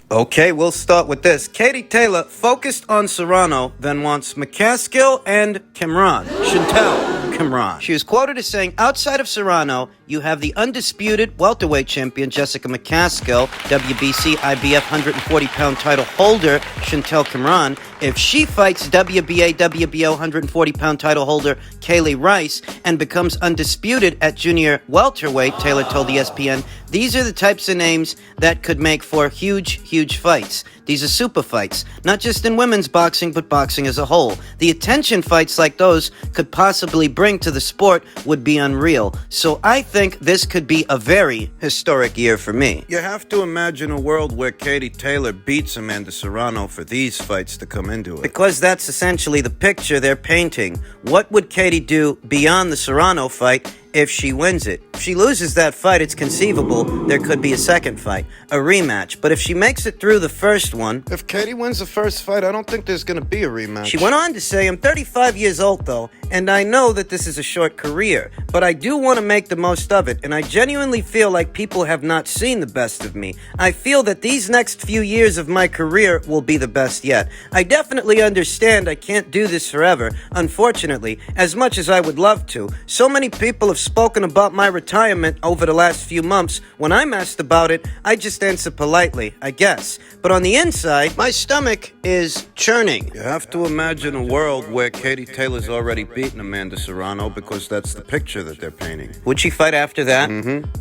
Okay, we'll start with this. Katie Taylor focused on Serrano, then wants McCaskill and Chantelle. She was quoted as saying, outside of Serrano, you have the undisputed welterweight champion Jessica McCaskill, WBC IBF 140-pound title holder Chantelle. If she fights WBA, WBO 140-pound title holder Kaylee Rice and becomes undisputed at junior welterweight, Taylor told ESPN, these are the types of names that could make for huge fights. These are super fights, not just in women's boxing, but boxing as a whole. The attention fights like those could possibly bring to the sport would be unreal. So I think this could be a very historic year for me. You have to imagine a world where Katie Taylor beats Amanda Serrano for these fights to come into it. Because that's essentially the picture they're painting. What would Katie do beyond the Serrano fight if she wins it? If she loses that fight, it's conceivable there could be a second fight, a rematch. But if she makes it through the first one... If Katie wins the first fight, I don't think there's going to be a rematch. She went on to say, I'm 35 years old, though, and I know that this is a short career, but I do want to make the most of it, and I genuinely feel like people have not seen the best of me. I feel that these next few years of my career will be the best yet. I definitely understand I can't do this forever, unfortunately, as much as I would love to. So many people have spoken about my retirement over the last few months. When I'm asked about it, I just answer politely, I guess. But on the inside, my stomach is churning. You have to imagine a world where Katie Taylor's already beaten Amanda Serrano because that's the picture that they're painting. Would she fight after that?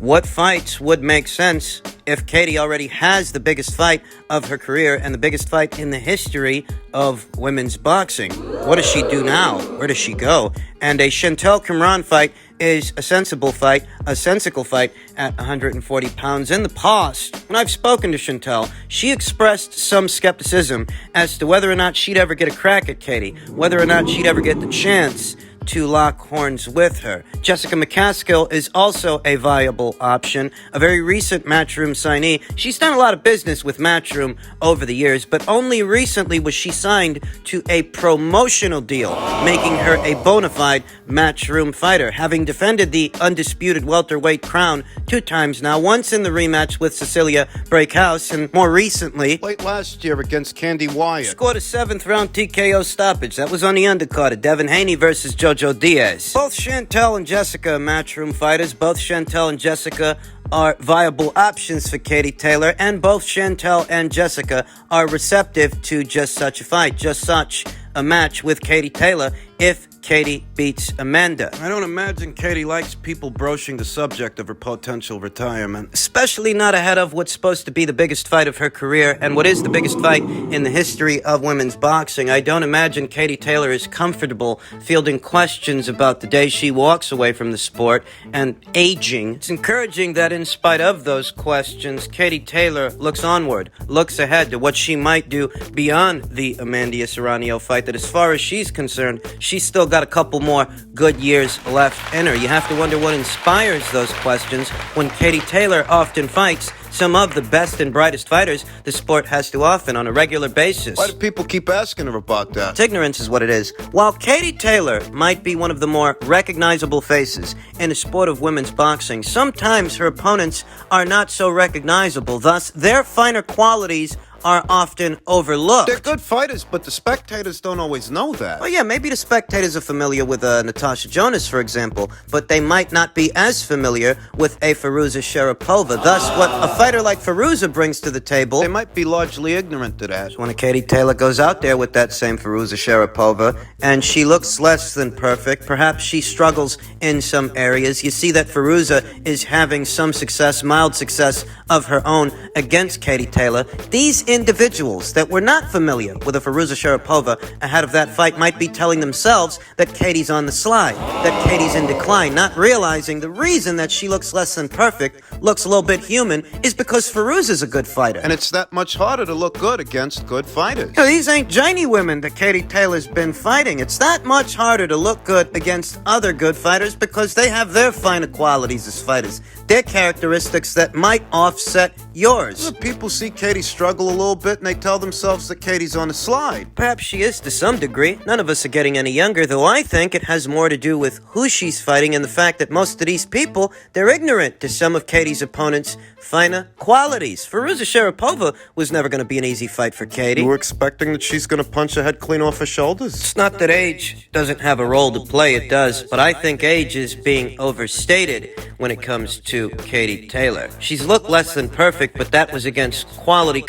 What fights would make sense if Katie already has the biggest fight of her career and the biggest fight in the history of women's boxing? What does she do now? Where does she go? And a Chantelle fight is a sensible fight, a sensical fight at 140 pounds. In the past, when I've spoken to Chantelle, she expressed some skepticism as to whether or not she'd ever get a crack at Katie, whether or not she'd ever get the chance to lock horns with her. Jessica McCaskill is also a viable option, a very recent Matchroom signee. She's done a lot of business with Matchroom over the years, but only recently was she signed to a promotional deal, making her a bona fide Matchroom fighter, having defended the undisputed welterweight crown 2 times now, once in the rematch with Cecilia Breakhouse, and more recently, late last year against Candy Wyatt. Scored a 7th-round TKO stoppage. That was on the undercard of Devin Haney versus Jojo Diaz. Both Chantelle and Jessica are Matchroom fighters. Both Chantelle and Jessica are viable options for Katie Taylor, and both Chantelle and Jessica are receptive to just such a fight, just such a match with Katie Taylor if Katie beats Amanda. I don't imagine Katie likes people broaching the subject of her potential retirement. Especially not ahead of what's supposed to be the biggest fight of her career and what is the biggest fight in the history of women's boxing. I don't imagine Katie Taylor is comfortable fielding questions about the day she walks away from the sport and aging. It's encouraging that in spite of those questions, Katie Taylor looks onward, looks ahead to what she might do beyond the Amanda Serrano fight, that as far as she's concerned, she's still got a couple more good years left in her. You have to wonder what inspires those questions when Katie Taylor often fights some of the best and brightest fighters the sport has to offer on a regular basis. Why do people keep asking her about that? It's ignorance is what it is. While Katie Taylor might be one of the more recognizable faces in the sport of women's boxing, sometimes her opponents are not so recognizable. Thus, their finer qualities are often overlooked. They're good fighters, but the spectators don't always know that. Well, yeah, maybe the spectators are familiar with Natasha Jonas, for example, but they might not be as familiar with a Firuza Sharapova. Thus, what a fighter like Firuza brings to the table, they might be largely ignorant to that. When a Katie Taylor goes out there with that same Firuza Sharapova, and she looks less than perfect, perhaps she struggles in some areas, you see that Firuza is having some success, mild success of her own against Katie Taylor. These individuals that were not familiar with a Firuza Sharapova ahead of that fight might be telling themselves that Katie's on the slide, that Katie's in decline, not realizing the reason that she looks less than perfect, looks a little bit human, is because Firuza's a good fighter. And it's that much harder to look good against good fighters. You know, these ain't Janie women that Katie Taylor's been fighting. It's that much harder to look good against other good fighters because they have their finer qualities as fighters. their characteristics that might offset yours. People see Katie struggle a little bit and they tell themselves that Katie's on a slide. Perhaps she is to some degree. None of us are getting any younger, though I think it has more to do with who she's fighting and the fact that most of these people, they're ignorant to some of Katie's opponents' finer qualities. Firuza Sharapova was never going to be an easy fight for Katie. You were expecting that she's going to punch her head clean off her shoulders? It's not that age doesn't have a role to play, it does, but I think age is being overstated when it comes to Katie Taylor. She's looked less than perfect, but that was against quality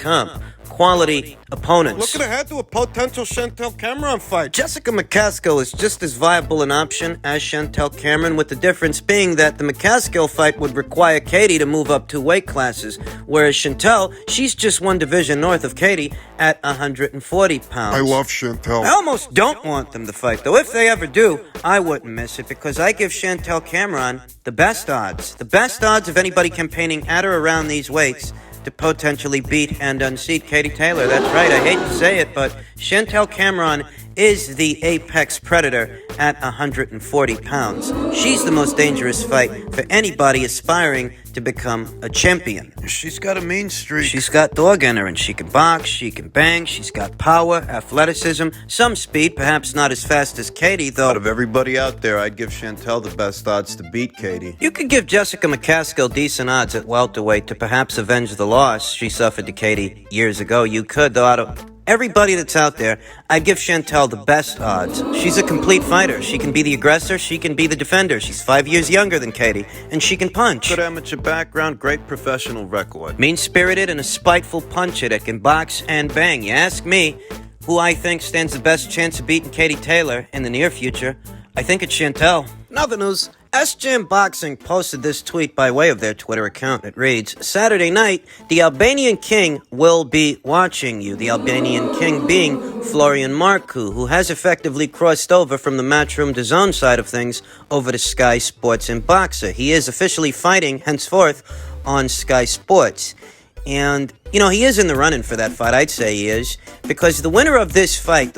quality opponents. Looking ahead to a potential Chantelle Cameron fight. Jessica McCaskill is just as viable an option as Chantelle Cameron, with the difference being that the McCaskill fight would require Katie to move up 2 weight classes, whereas Chantelle, she's just 1 division north of Katie at 140 pounds. I love Chantelle. I almost don't want them to fight, though. If they ever do, I wouldn't miss it, because I give Chantelle Cameron the best odds. The best odds of anybody campaigning at or around these weights to potentially beat and unseat Katie Taylor. That's right, I hate to say it, but Chantelle Cameron is the apex predator at 140 pounds. She's the most dangerous fight for anybody aspiring to become a champion. She's got a mean streak. She's got dog in her, and she can box, she can bang, she's got power, athleticism, some speed, perhaps not as fast as Katie, though. Out of everybody out there, I'd give Chantelle the best odds to beat Katie. You could give Jessica McCaskill decent odds at welterweight to perhaps avenge the loss she suffered to Katie years ago. You could, though. Out of everybody that's out there, I'd give Chantelle the best odds. She's a complete fighter. She can be the aggressor, she can be the defender. She's 5 years younger than Katie, and she can punch. Good amateur background, great professional record. Mean-spirited and a spiteful puncher that can box and bang. You ask me who I think stands the best chance of beating Katie Taylor in the near future, I think it's Chantelle. In other news, SJM Boxing posted this tweet by way of their Twitter account. It reads, Saturday night, the Albanian King will be watching you. The Albanian King being Florian Marku, who has effectively crossed over from the Matchroom DAZN side of things over to Sky Sports and Boxer. He is officially fighting henceforth on Sky Sports. And, you know, he is in the running for that fight. I'd say he is. Because the winner of this fight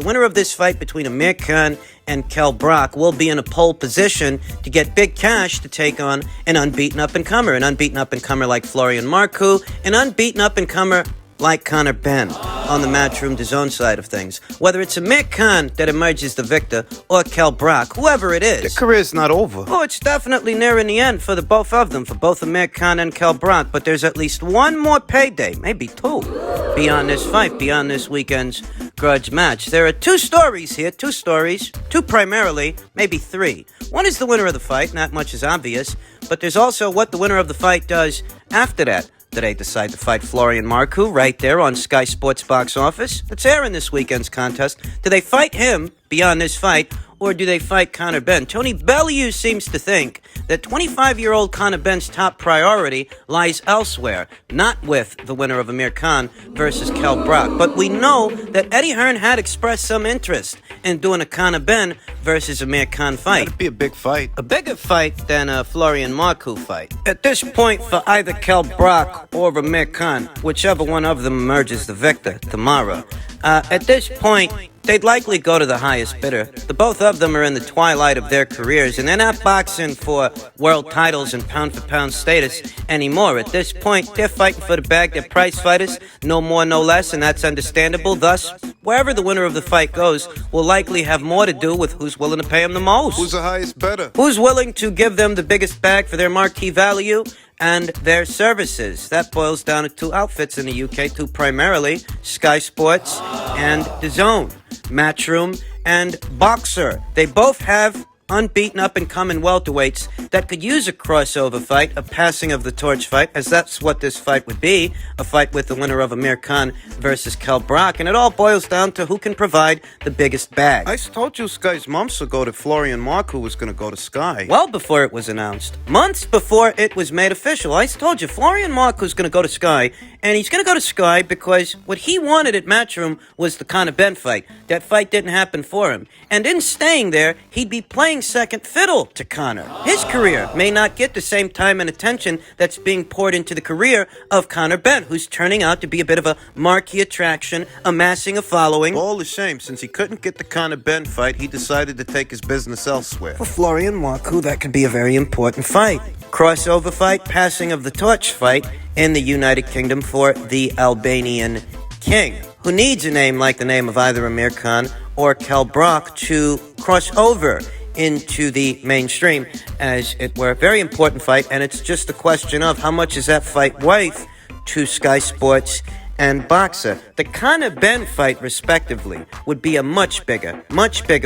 between Amir Khan and Kell Brook will be in a pole position to get big cash to take on an unbeaten up-and-comer. An unbeaten up-and-comer like Florian Marku. An unbeaten up-and-comer like Conor Benn on the Matchroom DAZN side of things. Whether it's Amir Khan that emerges the victor or Kell Brook, whoever it is. Their career's not over. Oh, it's definitely nearing the end for the both of them, for both Amir Khan and Kell Brook, but there's at least one more payday, maybe 2, beyond this fight, beyond this weekend's grudge match. There are 2 stories here, 2 primarily, maybe 3. One is the winner of the fight, not much is obvious, but there's also what the winner of the fight does after that. Do they decide to fight Florian Marku right there on Sky Sports Box Office? That's airing this weekend's contest. Do they fight him beyond this fight, or do they fight Conor Benn? Tony Bellew seems to think that 25-year-old Conor Benn's top priority lies elsewhere, not with the winner of Amir Khan versus Kell Brook. But we know that Eddie Hearn had expressed some interest in doing a Conor Benn versus Amir Khan fight. That'd be a big fight. A bigger fight than a Florian Marku fight. At this point, for either Kell Brook or Amir Khan, whichever one of them emerges the victor tomorrow, at this point, they'd likely go to the highest bidder. The both of them are in the twilight of their careers, and they're not boxing for world titles and pound-for-pound status anymore. At this point, they're fighting for the bag. They're prize fighters, no more, no less, and that's understandable. Thus, wherever the winner of the fight goes will likely have more to do with who's willing to pay them the most. Who's the highest bidder? Who's willing to give them the biggest bag for their marquee value and their services. That boils down to 2 outfits in the UK, 2 primarily, Sky Sports and DAZN, Matchroom and Boxer. They both have unbeaten up-and-coming welterweights that could use a crossover fight, a passing of the torch fight, as that's what this fight would be, a fight with the winner of Amir Khan versus Kell Brook, and it all boils down to who can provide the biggest bag. I told you Sky's months ago that Florian Marku was going to go to Sky. Well before it was announced. Months before it was made official. I told you Florian Marku was going to go to Sky, and he's going to go to Sky because what he wanted at Matchroom was the Conor Benn fight. That fight didn't happen for him. And in staying there, he'd be playing playing second fiddle to Conor. His career may not get the same time and attention that's being poured into the career of Conor Benn, who's turning out to be a bit of a marquee attraction, amassing a following. All the same, since he couldn't get the Conor Benn fight, he decided to take his business elsewhere. For Florian Marku, that could be a very important fight. Crossover fight, passing of the torch fight in the United Kingdom for the Albanian king, who needs a name like the name of either Amir Khan or Kell Brook to cross over into the mainstream, as it were. Very important fight, and it's just a question of how much is that fight worth to Sky Sports and Boxer. The Conor Benn fight, respectively, would be a much bigger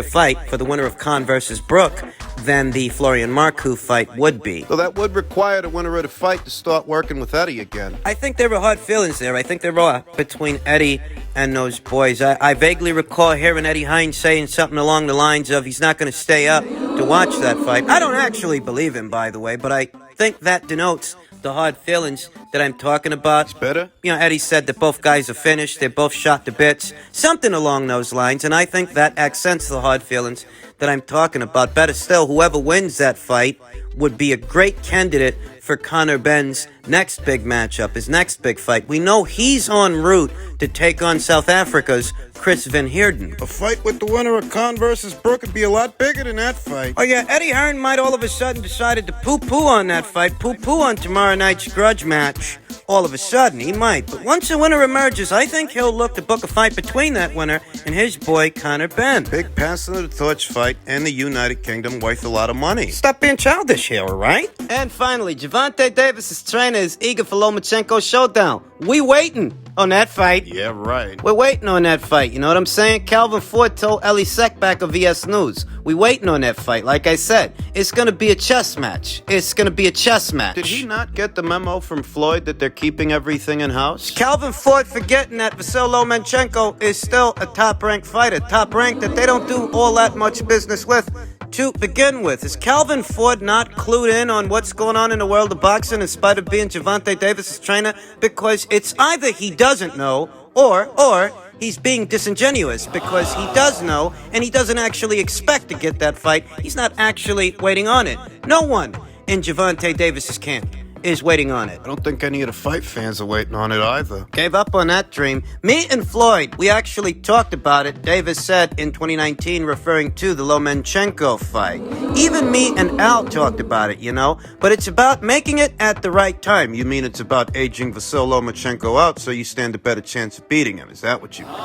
fight for the winner of Khan versus Brook than the Florian Marku fight would be. So that would require the winner of the fight to start working with Eddie again. I think there were hard feelings there. I think there are between Eddie and those boys. I vaguely recall hearing Eddie Hines saying something along the lines of he's not going to stay up to watch that fight. I don't actually believe him, by the way, but I think that denotes the hard feelings that I'm talking about. It's better? You know, Eddie said that both guys are finished. They're both shot to bits. Something along those lines. And I think that accents the hard feelings that I'm talking about. Better still, whoever wins that fight would be a great candidate for Conor Benn's next big matchup, his next big fight. We know he's en route to take on South Africa's Chris Van Heerden. A fight with the winner of Khan versus Brook would be a lot bigger than that fight. Oh yeah, Eddie Hearn might all of a sudden decided to poo-poo on that fight, poo-poo on tomorrow night's grudge match. All of a sudden, he might. But once a winner emerges, I think he'll look to book a fight between that winner and his boy, Conor Benn. Big passing of the torch fight and the United Kingdom worth a lot of money. Stop being childish here, all right? And finally, Gervonta Davis' trainer is eager for Lomachenko showdown. We waiting on that fight. Yeah, right. We're waiting on that fight, you know what I'm saying? Calvin Ford told Ellie Seckback of VS News. We waiting on that fight. Like I said, it's going to be a chess match. It's going to be a chess match. Did he not get the memo from Floyd that they're keeping everything in-house? Calvin Ford forgetting that Davis-Lomachenko is still a top-ranked fighter. Top-ranked that they don't do all that much business with to begin with. Is Calvin Ford not clued in on what's going on in the world of boxing in spite of being Gervonta Davis' trainer? Because it's either he doesn't know or he's being disingenuous, because he does know and he doesn't actually expect to get that fight. He's not actually waiting on it. No one in Gervonta Davis' camp is waiting on it. I don't think any of the fight fans are waiting on it either. Gave up on that dream. Me and Floyd, we actually talked about it. Davis said in 2019, referring to the Lomachenko fight. Even me and Al talked about it, you know. But it's about making it at the right time. You mean it's about aging Davis-Lomachenko out so you stand a better chance of beating him? Is that what you mean?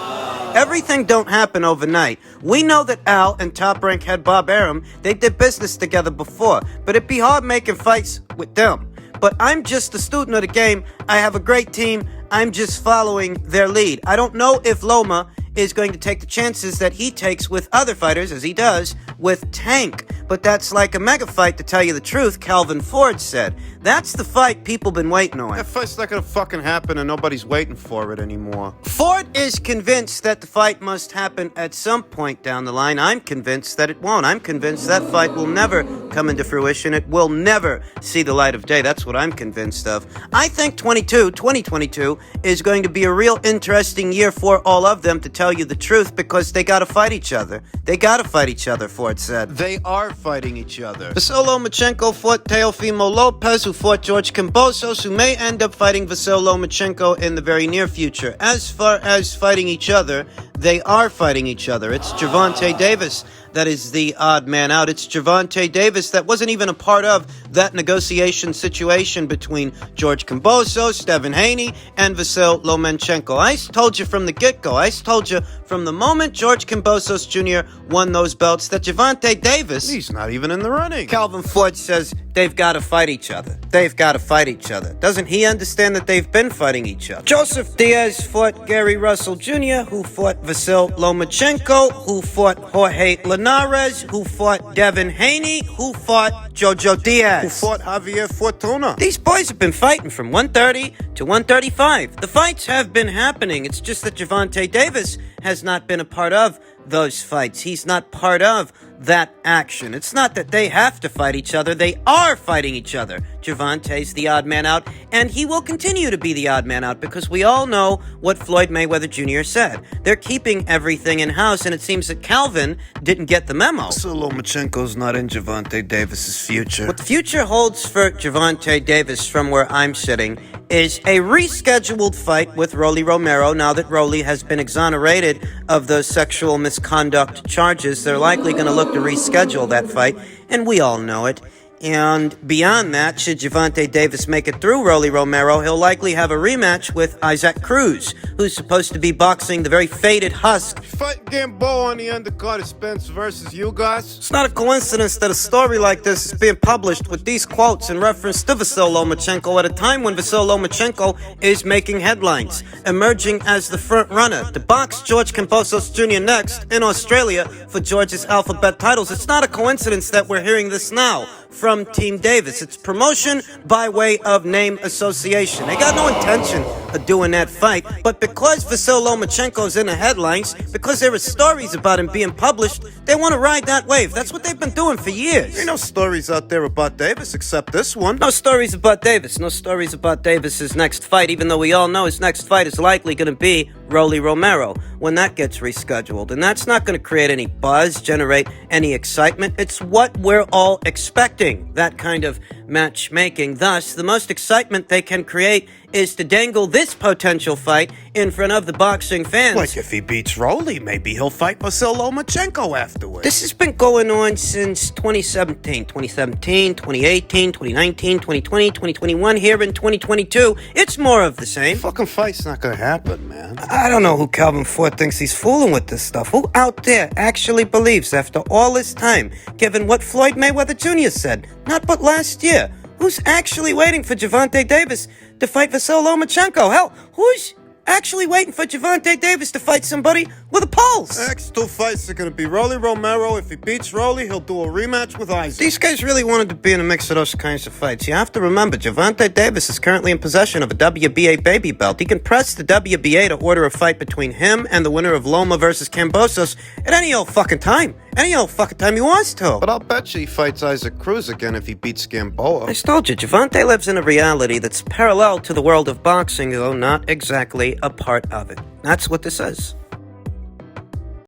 Everything don't happen overnight. We know that Al and Top Rank head Bob Arum, they did business together before. But it'd be hard making fights with them. But I'm just a student of the game. I have a great team. I'm just following their lead. I don't know if Loma is going to take the chances that he takes with other fighters, as he does with Tank. But that's like a mega fight, to tell you the truth, Calvin Ford said. That's the fight people been waiting on. That fight's not gonna fucking happen and nobody's waiting for it anymore. Ford is convinced that the fight must happen at some point down the line. I'm convinced that it won't. I'm convinced that fight will never come into fruition. It will never see the light of day. That's what I'm convinced of. I think 2022 is going to be a real interesting year for all of them, to tell you the truth, because they gotta fight each other. They gotta fight each other, Ford said. They are fighting each other. Davis-Lomachenko fought Teofimo Lopez, who fought George Kambosos, who may end up fighting Davis-Lomachenko in the very near future. As far as fighting each other, they are fighting each other. It's Gervonta Davis that is the odd man out. It's Gervonta Davis that wasn't even a part of that negotiation situation between George Kambosos, Devin Haney, and Davis-Lomachenko. I told you from the get-go, I told you from the moment George Kambosos Jr. won those belts that Gervonta Davis... He's not even in the running. Calvin Ford says they've got to fight each other. They've got to fight each other. Doesn't he understand that they've been fighting each other? Joseph Diaz fought Gary Russell Jr., who fought Davis-Lomachenko, who fought Jorge Linares, who fought Devin Haney, who fought Jojo Diaz, who fought Javier Fortuna. These boys have been fighting from 130 to 135. The fights have been happening. It's just that Gervonta Davis has not been a part of those fights. He's not part of that action. It's not that they have to fight each other. They are fighting each other. Gervonta's the odd man out, and he will continue to be the odd man out because we all know what Floyd Mayweather Jr. said. They're keeping everything in-house, and it seems that Calvin didn't get the memo. So Lomachenko's not in Gervonta Davis's future. What the future holds for Gervonta Davis from where I'm sitting is a rescheduled fight with Rolly Romero. Now that Rolly has been exonerated of those sexual misconduct charges, they're likely going to look to reschedule that fight, and we all know it. And beyond that, should Gervonta Davis make it through Rolly Romero, he'll likely have a rematch with Isaac Cruz, who's supposed to be boxing the very faded Husk. Fight Gamboa on the undercard of Spence versus you guys. It's not a coincidence that a story like this is being published with these quotes in reference to Davis-Lomachenko at a time when Davis-Lomachenko is making headlines, emerging as the front runner to box George Kambosos Jr. next in Australia for George's alphabet titles. It's not a coincidence that we're hearing this now from Team Davis. It's promotion by way of name association. They got no intention of doing that fight, but because Davis-Lomachenko's in the headlines, because there are stories about him being published, they want to ride that wave. That's what they've been doing for years. Ain't no stories out there about Davis except this one. No stories about Davis. No stories about Davis's next fight, even though we all know his next fight is likely going to be Rolly Romero when that gets rescheduled. And that's not going to create any buzz, generate any excitement. It's what we're all expecting, that kind of matchmaking. Thus, the most excitement they can create is to dangle this potential fight in front of the boxing fans. Like if he beats Rolly, maybe he'll fight Lomachenko afterwards. This has been going on since 2017, 2018, 2019, 2020, 2021, here in 2022. It's more of the same. Fucking fight's not gonna happen, man. I don't know who Calvin Ford thinks he's fooling with this stuff. Who out there actually believes, after all this time, given what Floyd Mayweather Jr. said, not but last year, who's actually waiting for Gervonta Davis to fight Davis-Lomachenko? Hell, who's actually waiting for Gervonta Davis to fight somebody with a pulse? The next two fights are gonna be Rolly Romero. If he beats Rolly, he'll do a rematch with Isaac. These guys really wanted to be in a mix of those kinds of fights. You have to remember, Gervonta Davis is currently in possession of a WBA baby belt. He can press the WBA to order a fight between him and the winner of Loma versus Kambosos at any old fucking time. Any old fucking time he wants to. But I'll bet you he fights Isaac Cruz again if he beats Gamboa. I told you, Gervonta lives in a reality that's parallel to the world of boxing, though not exactly a part of it. That's what this is.